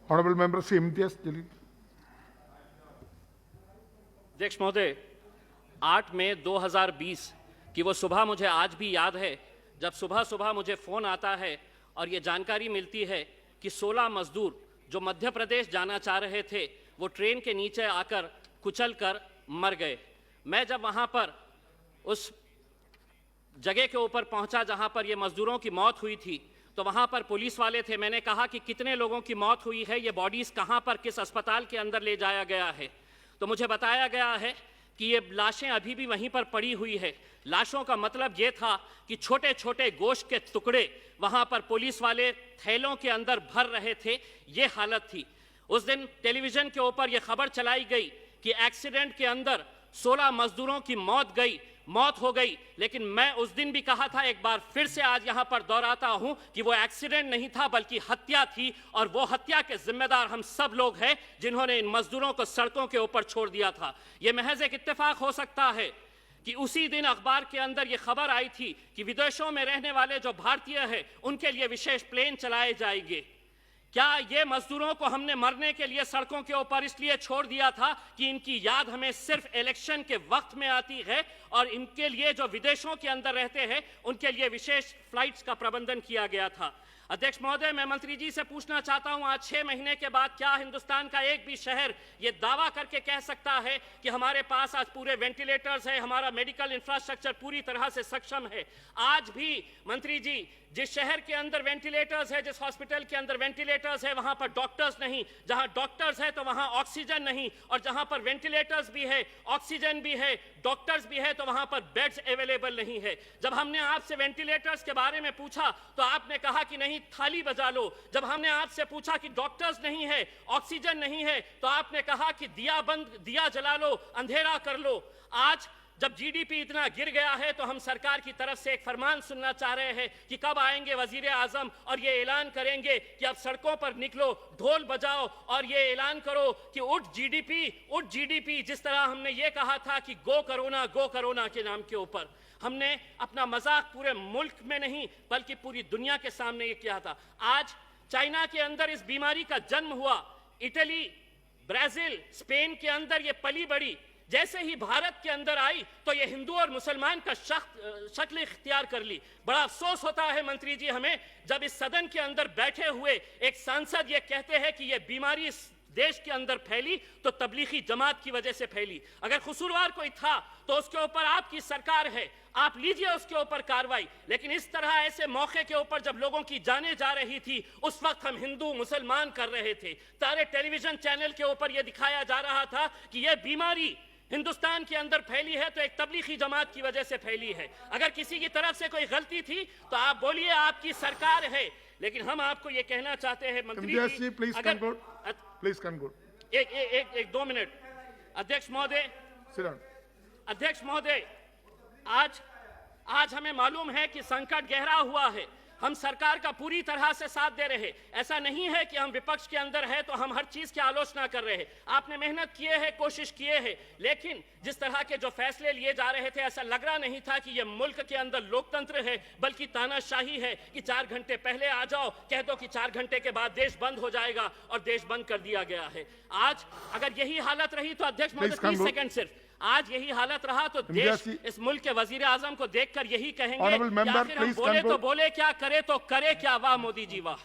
Honorable Member Sri Imtiaz Jalil. अध्यक्ष महोदय, 8 मई 2020 की वो सुबह मुझे आज भी याद है, जब सुबह सुबह मुझे फ़ोन आता है और ये जानकारी मिलती है कि 16 मजदूर जो मध्य प्रदेश जाना चाह रहे थे वो ट्रेन के नीचे आकर कुचल कर मर गए। मैं जब वहाँ पर उस जगह के ऊपर पहुँचा जहाँ पर ये मजदूरों की मौत हुई थी, तो वहाँ पर पुलिस वाले थे। मैंने कहा कि कितने लोगों की मौत हुई है, ये बॉडीज़ कहाँ पर किस अस्पताल के अंदर ले जाया गया है। तो मुझे बताया गया है कि ये लाशें अभी भी वहीं पर पड़ी हुई है। लाशों का मतलब ये था कि छोटे छोटे गोश्त के टुकड़े वहाँ पर पुलिस वाले थैलों के अंदर भर रहे थे, ये हालत थी। उस दिन टेलीविज़न के ऊपर ये खबर चलाई गई कि एक्सीडेंट के अंदर 16 मजदूरों की मौत हो गई। लेकिन मैं उस दिन भी कहा था, एक बार फिर से आज यहाँ पर दोहराता हूँ कि वो एक्सीडेंट नहीं था बल्कि हत्या थी, और वो हत्या के जिम्मेदार हम सब लोग हैं जिन्होंने इन मजदूरों को सड़कों के ऊपर छोड़ दिया था। ये महज एक इत्तेफाक हो सकता है कि उसी दिन अखबार के अंदर ये खबर आई थी कि विदेशों में रहने वाले जो भारतीय हैं उनके लिए विशेष प्लेन चलाए जाएंगे। क्या ये मजदूरों को हमने मरने के लिए सड़कों के ऊपर इसलिए छोड़ दिया था कि इनकी याद हमें सिर्फ इलेक्शन के वक्त में आती है, और इनके लिए जो विदेशों के अंदर रहते हैं उनके लिए विशेष फ्लाइट्स का प्रबंधन किया गया था? अध्यक्ष महोदय, मैं मंत्री जी से पूछना चाहता हूं, आज 6 महीने के बाद क्या हिंदुस्तान का एक भी शहर ये दावा करके कह सकता है कि हमारे पास आज पूरे वेंटिलेटर्स है, हमारा मेडिकल इंफ्रास्ट्रक्चर पूरी तरह से सक्षम है? आज भी मंत्री जी, जिस शहर के अंदर वेंटिलेटर्स है, जिस हॉस्पिटल के अंदर वेंटिलेटर्स है, वहां पर डॉक्टर्स नहीं। जहां डॉक्टर्स है तो वहां ऑक्सीजन नहीं, और जहां पर वेंटिलेटर्स भी है, ऑक्सीजन भी है, डॉक्टर्स भी है, तो वहां पर बेड्स अवेलेबल नहीं है। जब हमने आपसे वेंटिलेटर्स के बारे में पूछा तो आपने कहा कि नहीं, थाली बजा लो। जब हमने आपसे पूछा कि डॉक्टर्स नहीं है, ऑक्सीजन नहीं है, तो आपने कहा कि दिया जला लो, अंधेरा कर लो। आज जब जीडीपी इतना गिर गया है तो हम सरकार की तरफ से एक फरमान सुनना चाह रहे हैं कि कब आएंगे वजीर आजम और ये ऐलान करेंगे कि अब सड़कों पर निकलो, ढोल बजाओ और ये ऐलान करो कि उठ जीडीपी, जिस तरह हमने ये कहा था कि गो कोरोना के नाम के ऊपर। हमने अपना मजाक पूरे मुल्क में नहीं बल्कि पूरी दुनिया के सामने ये किया था। आज चाइना के अंदर इस बीमारी का जन्म हुआ, इटली, ब्राजील, स्पेन के अंदर ये पली बड़ी, जैसे ही भारत के अंदर आई तो ये हिंदू और मुसलमान का शक्ल इख्तियार कर ली। बड़ा अफसोस होता है मंत्री जी हमें, जब इस सदन के अंदर बैठे हुए एक सांसद ये कहते हैं कि ये बीमारी इस देश के अंदर फैली तो तबलीगी जमात की वजह से फैली। अगर कसूरवार कोई था तो उसके ऊपर आपकी सरकार है, आप लीजिए उसके ऊपर कार्रवाई। लेकिन इस तरह ऐसे मौके के ऊपर जब लोगों की जाने जा रही थी, उस वक्त हम हिंदू मुसलमान कर रहे थे। सारे टेलीविजन चैनल के ऊपर यह दिखाया जा रहा था कि यह बीमारी हिंदुस्तान के अंदर फैली है तो एक तबलीगी जमात की वजह से फैली है। अगर किसी की तरफ से कोई गलती थी तो आप बोलिए, आपकी सरकार है। लेकिन हम आपको ये कहना चाहते हैं मंत्री जी, प्लीज कंक्लूड। एक 2 मिनट। अध्यक्ष महोदय, आज हमें मालूम है कि संकट गहरा हुआ है। हम सरकार का पूरी तरह से साथ दे रहे। ऐसा नहीं है कि हम विपक्ष के अंदर है तो हम हर चीज की आलोचना कर रहे हैं। आपने मेहनत किए है, कोशिश किए है, लेकिन जिस तरह के जो फैसले लिए जा रहे थे ऐसा लग रहा नहीं था कि ये मुल्क के अंदर लोकतंत्र है बल्कि तानाशाही है कि 4 घंटे पहले आ जाओ, कह दो कि 4 घंटे के बाद देश बंद हो जाएगा, और देश बंद कर दिया गया है। आज अगर यही हालत रही तो अध्यक्ष महोदय 30 सेकंड सिर्फ, आज यही हालत रहा तो देश इस मुल्क के वजीर आजम को देखकर यही कहेंगे कि आखिर हम बोले तो बोले क्या, करे तो करे क्या। वाह मोदी जी वाह।